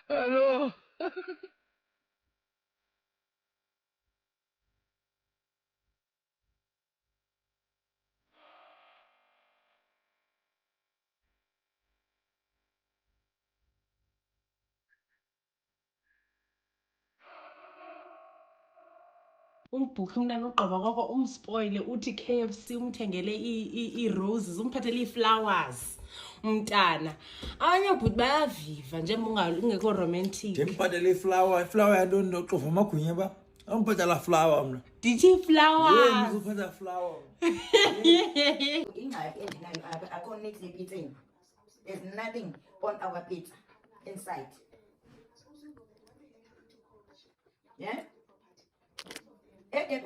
Hello. Umbhuhle umntana ugqiba kwakho umspoile uthi KFC umthengele ii-roses umphathele ii-flowers umntana abanye bhuti bayaviva njengoba ungekho romantic. Ndimphathele iflower yantoni ndoxova amagwinya ba amphathela flower mna Ndithi flowers ngizophatha flower ingxaki endinayo apha akho nix epizzeni. There's nothing on our pizza inside. Yeah?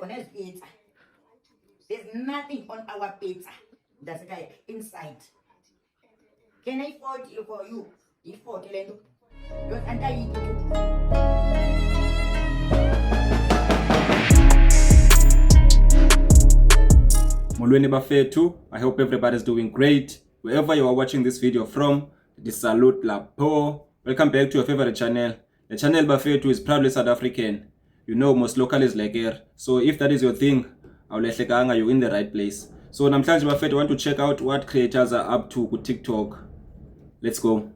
On his pizza. There's nothing on our pizza. That's okay. Inside. Can I afford it for you? If for Lendo. You're anti. Molweni bafethu, I hope everybody's doing great. Wherever you are watching this video from, this salute Lapo. Welcome back to your favorite channel. The channel bafethu is proudly South African. You know most local is like here. So if that is your thing, awulehlekanga, you're in the right place. So namhlanje bafethu want to check out what creators are up to ku TikTok. Let's go.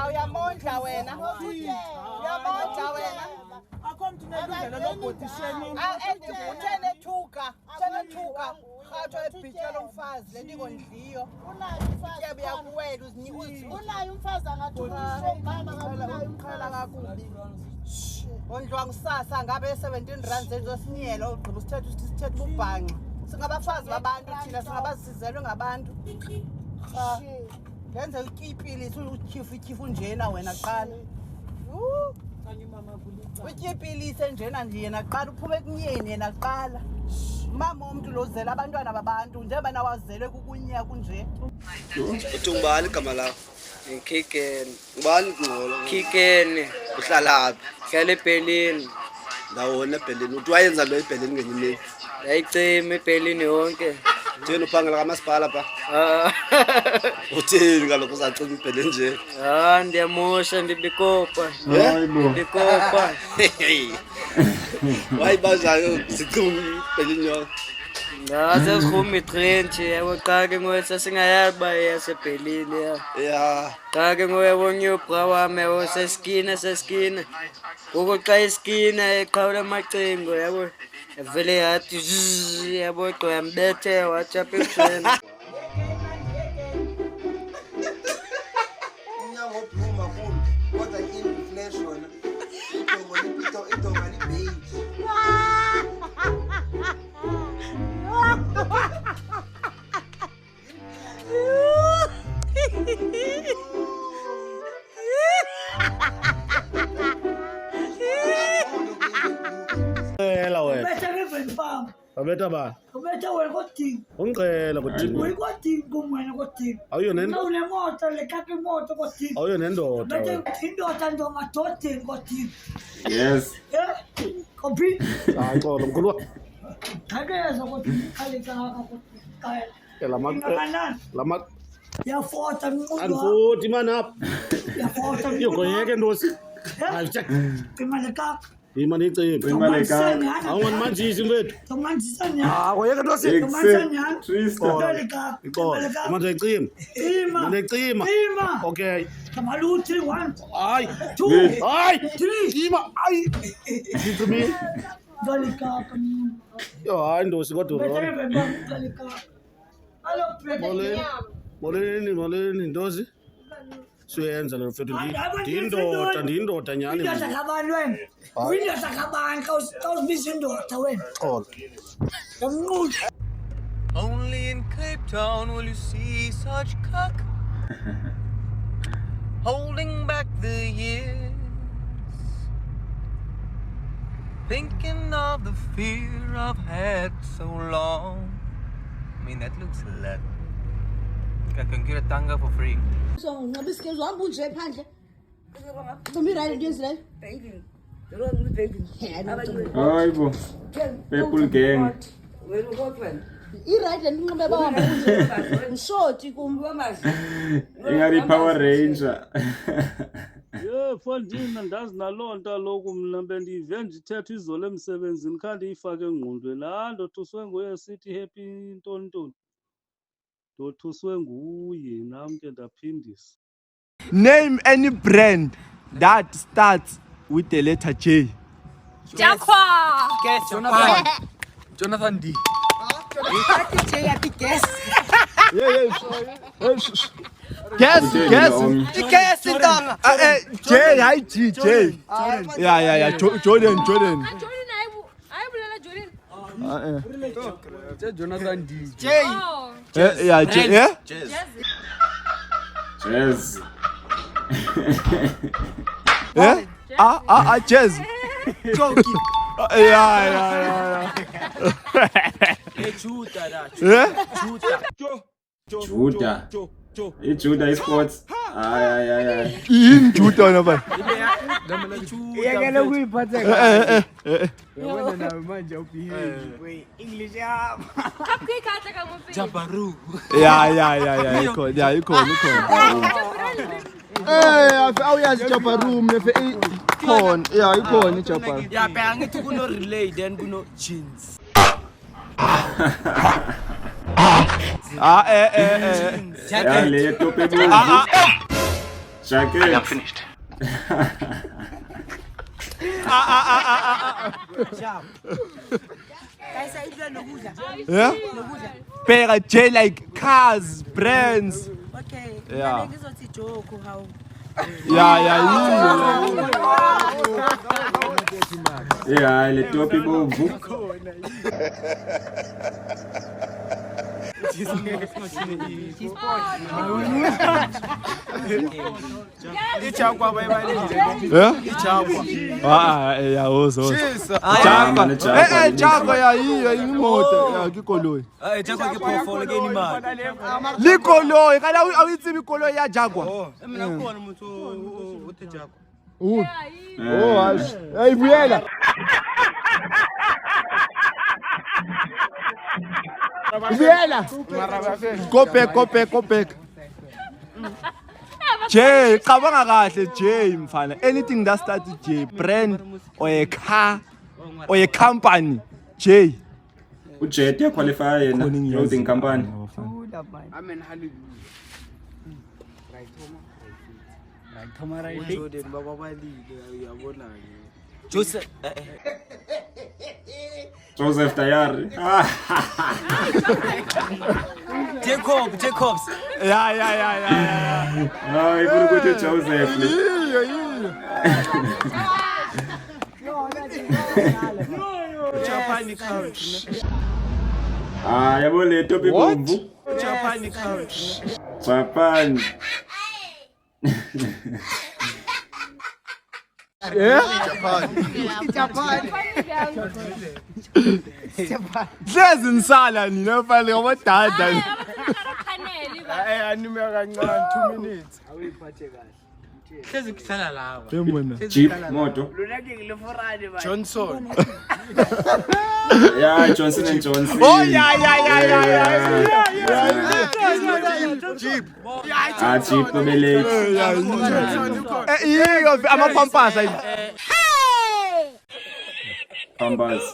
Uyamondla wena. Uyamondla wena. Akho mntu unelungelo lobhodisheni. Uthene thuka. Uthene thuka. Khatho ebhitya lomfazi lenikondliyo. Unayo umfazi. Kuye buyakuwela uzinyikuzi. Unayo umfazi angathuka umama unayo umkhala kakubi. Ondlwa ngusasa ngabe 17 rand zezosinyela ugqiba usithetha ubhanqa. Singabafazi babantu thina singabasizelwe ngabantu. Lenze ukipilisi utyhifu njena wena qala. Utyipilise njena nje yena qala uphume ekunyeni yena qala. Mama umuntu lozela abantwana babantu njengoba nawazelwe kukunya kunje. Uthi ngubani igama lakho? Ngikiken. Ngubani ngqolo? Kiken. Uhlala phi? Hlala eBerlin. Ndawona eBerlin. Uthi wayenza lo eBerlin ngenye imini. Yayicima eBerlin yonke. Utheni uphangela kamasipala pha? Utheni kaloku uzacima eBerlin nje? Ndiyamosha ndibikopa. Ndibikopa. Wayibanjani sicima eBerlin yonke? Sesikhuma i-Trent yabo cha ke ngoye sesingayazi uba yaseBerlin ya cha ke ngoye wonyubra wami yabo seskina ngoku xa iskina eqhawula amacingo yabo evele yathi yabo gqo yambethe wathi apha ebusweni. Unyango obluma kakhulu kodwa inflation idonga libeige. Abeta ba? Ubetha wena kodini. Ungicela kodini. Uyikodini kumwena kodini. Awuyo unemoto lekaphi imoto kodini. Awuyo nendoda. Bethe indoda ndo madodeni kodini. Yes. Kophi. Hayi xolo mkhulu. Thakeza kodini khaleka ngaka kodini. Lama Yafota mqulu. Andifoti man up. Yafota. Yogoyeke ndosi. Hayi check. Imali kaka. Imali iciphe. Imali kaka. Awumanjisi mfethu. Tomanjisa nyana. Goyeke ndosi. Tomanjisa nyana. Tristan. Ixolo. Manje icima. Ima. Manje icima. Ima. Okay. Kamaluthi 1. Hayi. 2. Hayi. 3. Ima. Hayi. Ngicimi. Dali kaka. Yo hayi ndosi kodwa. Bethe bemba dali kaka. Alo Molweni. Molweni ndosi. Suyenza lo mfethu ndiyindoda nyani. Indoda kabani wena? Uyindoda kabani xa uzibiza indoda wena? Xolo. Yamnqula. Only in Cape Town will you see such cock holding back the years. Thinking of the fear I've had so long. I mean, that looks a lot. I can get a tanga for free. So, ngabiske zohamba unje phandle. Tumira into ezile. Baby. Hayi bo. People gang. I-right and unqobe bahamba unje. Ngishoti Ingari Power Ranger. Fandina ndazi nalonto loku mina bendive ndithetha izolo emsebenzini kanti iyifake engqondweni. Ndothuswe nguye sithi happy ntontoni. Ndothuswe nguye nami ke ndaphindisa. Name any brand that starts with the letter J. Jakwa. Guess Jonathan D. Guess. Guess Tanga. J, hi G, J. Yeah. Jordan. Jordan Jonathan D. J. Yeah, J. Yeah. Jazz. Yeah. Jazz. Yeah. Judah. Judah Sports. Ay. In Judah na ba? Iyakela ukuyiphatha Wena nawe manje ubehave. English yami. Jabaru. Yeah. Ikhona. Awuyazi Jabaru mnefe ikhona. Yeah, ikhona Jabaru. Yeah, bheka ngithi kuno relay then kuno jeans. Yeah, le tope bo. Jacket. I am finished. Yeah? Bheka J like cars, brands. Okay. Yeah. Ngizothi joke how. Yeah, le tope bo. Ichakwa bayibalile. Yeah? Ichakwa. Jakwa yiyo imoto yakikoloyi. Ichakwa ke phofolo ke ni mali. Likoloyi kana awuyitsibi ikoloyi ya Jakwa. Mina khona umuntu uthe Jakwa. Hayi. Hey Vuyela. Vuyela. Go back. J, cabanga kahle J mfana. Anything that starts with J, brand or a car or a company, J. Ujet ya qualify yena clothing company. Amen hallelujah. Right. Jordan baba balile uyabona ke. Joseph Tayari. Jacobs. Yeah. No, ifuna ukuthi Joseph. Japan count. Yabo le topi bomvu. Japan count. Japan. Yeah? Japan. Hlezi nisala nina mfana ngabadada. Anime kancane 2 minutes. Awuyiphathe kahle. Hlezi kuhlala laba. Jeep moto. Johnson. Yeah, Johnson and Johnson. Oh yeah. Jeep. Jeep no belate. Ama-Pampers. Pampers.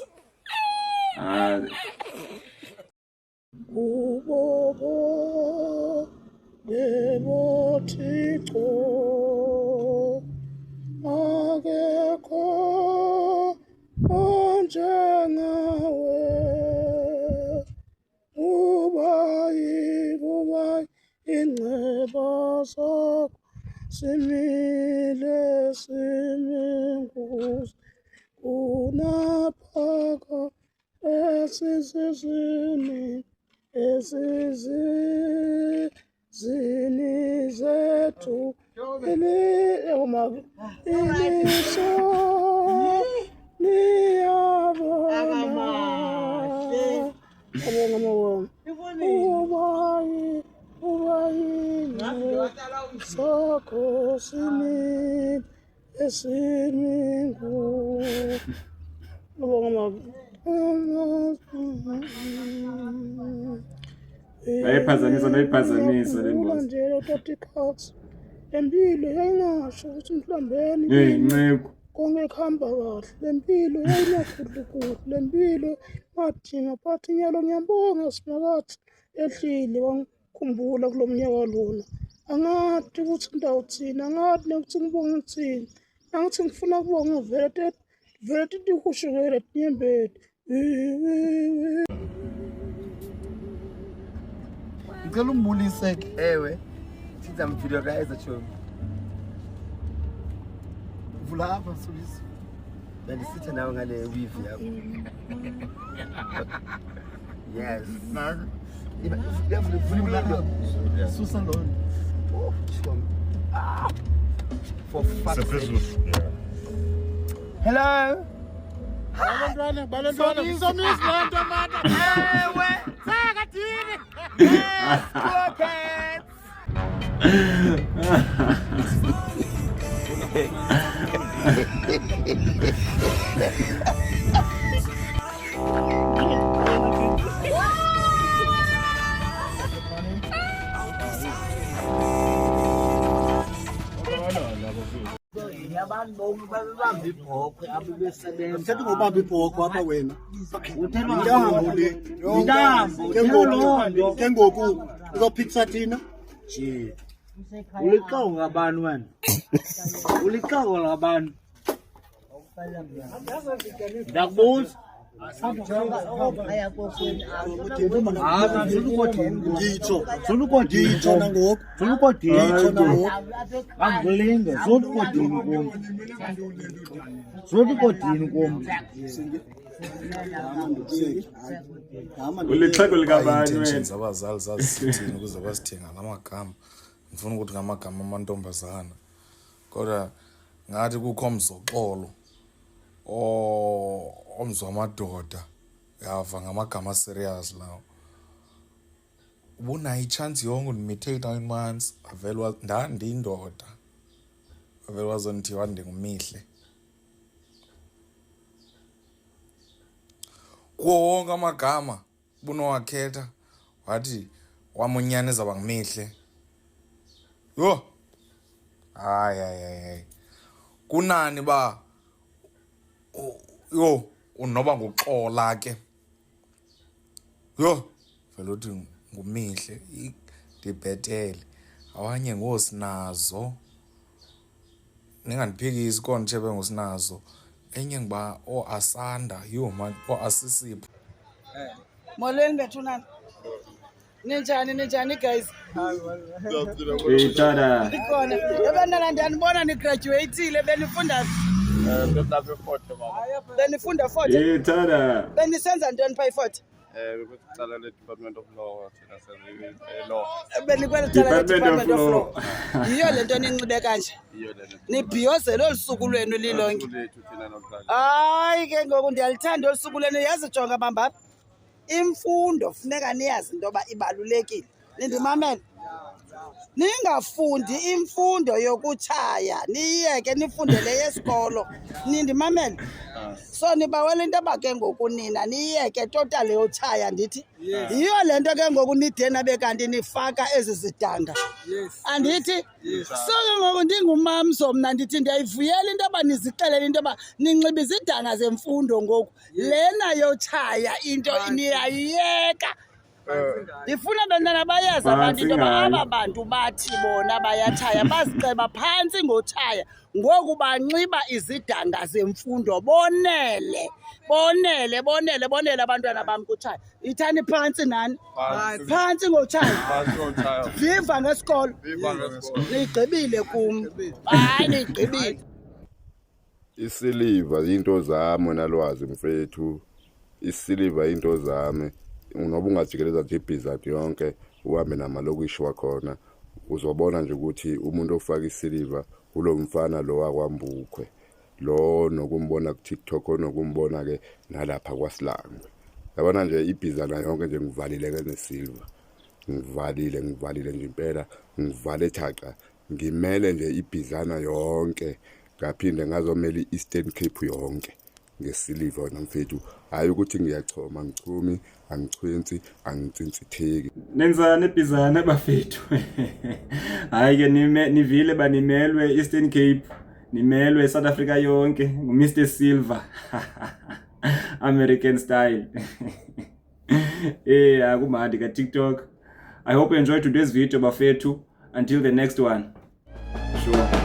Simile simingus unaphaka esizini zethu ilisa esimingu Nayiphazamisa le mbozi. nje utaticax empilo yayingasho ukuthi mhlambeni Nceko. konke kuhamba kahle lempilo yayinakudlukudlu lempilo madinga phathi nyalo ngiyambonga sinakathi ehlile wangikhumbula kulo mnyaka lona angadi ukuthi ngidawuthini angadi nokuthi ngibonge ngithini angithi ngifuna kubonga vele tikushukele tinyembeti ngicela umbulise ke ewe siza mviliorize chomi vula apha sulisi bendisithe nawe ngale weave yakho yes susa lona for fuck's sake. Hello. Balantwana ngizomisa lento mata Ewe, sakathini. Yes, pockets. Uthetha ngobamba ibhokhwe apha wena. Ke ngoku uzophikisa thina? Nje. Uliqhawe ngabani wena? Uliqhawe ngabani? Ndakubuza. Ulixhego likabani wena? Abazali zazithini ukuze basithenga ngamagama. Ngifuna ukuthi ngamagama amantombazana. Kodwa ngathi kukho umzoxolo omzwa amadoda yava ngamagama serious lawo. Ubona ichance yonke undimithe 9 months avelwa ndandindoda. Avelwa zonithiwa ndingumihle. Kuwo wonke amagama bunowakhetha wathi wamunyane zaba ngimihle. Yo. Ay. Kunani ba yo unoba ngoxola ke. Yo vele uthi ngumihle ndibhetele awanye ngosinazo. Ningandiphikisi konje bengosinazo. Enye ngiba Asanda yo man Asisipho. Molweni bethunana. Ninjani guys? Tada. Ikhona. Ebantwana ndiyanibona ni graduateile benifunda benifunda 40. Tada. Benisenza ntoni pha i-40? Bekucala le-Department of Law thina senze law. Benikwelicala le-Department of Law. Yiyo le nto ninxibe kanje. Yiyo le. Nibhiyozela olu suku lwenu lilonke. Hayi ke ngoku ndiyalithanda olu suku lwenu yazi jonga bambapha. Imfundo funeka niyazi into yoba ibalulekile. Nindimamele. Ningafundi imfundo yokutshaya niyeke nifundele yesikolo. Nindimamele. So nibawela into yoba ke ngoku nina niyeke total yotshaya ndithi. Yiyo le nto ke ngoku nidena bekanti nifaka ezi zidanga. Andithi? So ke ngoku ndingumamzo mna ndithi ndiyayivuyela into yoba nizixelele into yoba ninxiba izidanga zemfundo ngoku. Lena yotshaya into niyayiyeka. Ndifuna bantwana bayazi abantu into yoba aba bantu bathi bona bayatshaya baziceba phantsi ngotshaya ngoku banxiba izidanga zemfundo bonele abantwana bam kutshaya. Ithani phantsi nani? Phantsi ngotshaya. Viva ngesikolo. Niyigqibile kum. Hayi niyigqibile. Isiliva into zami nalwazi mfethu. Isiliva into zami. Unoba ungajikeleza nje ibhizathi yonke uhambe namalokishi wakhona uzobona nje ukuthi umuntu ofaka isiliva ulo mfana lo wakwambukhwe lo nokumbona ku TikTok nokumbona ke nalapha kwaSilangwe. Yabona nje ibhizana yonke nje ngivalile ke nesilva. Ngivalile nje impela ngivale thaqa ngimele nje ibhizana yonke ngaphinde ngazomela i-Eastern Cape yonke ngesiliva wena mfethu. Hayi ukuthi ngiyachoma, ngichumi, angichwenzi, angicinsitheki. Nenzani ebhizana bafethu? Hayi ke nivile banimelwe Eastern Cape, nimelwe South Africa yonke nguMr Silver. American style. Akumandi ka TikTok. I hope you enjoyed today's video bafethu. Until the next one. Sure.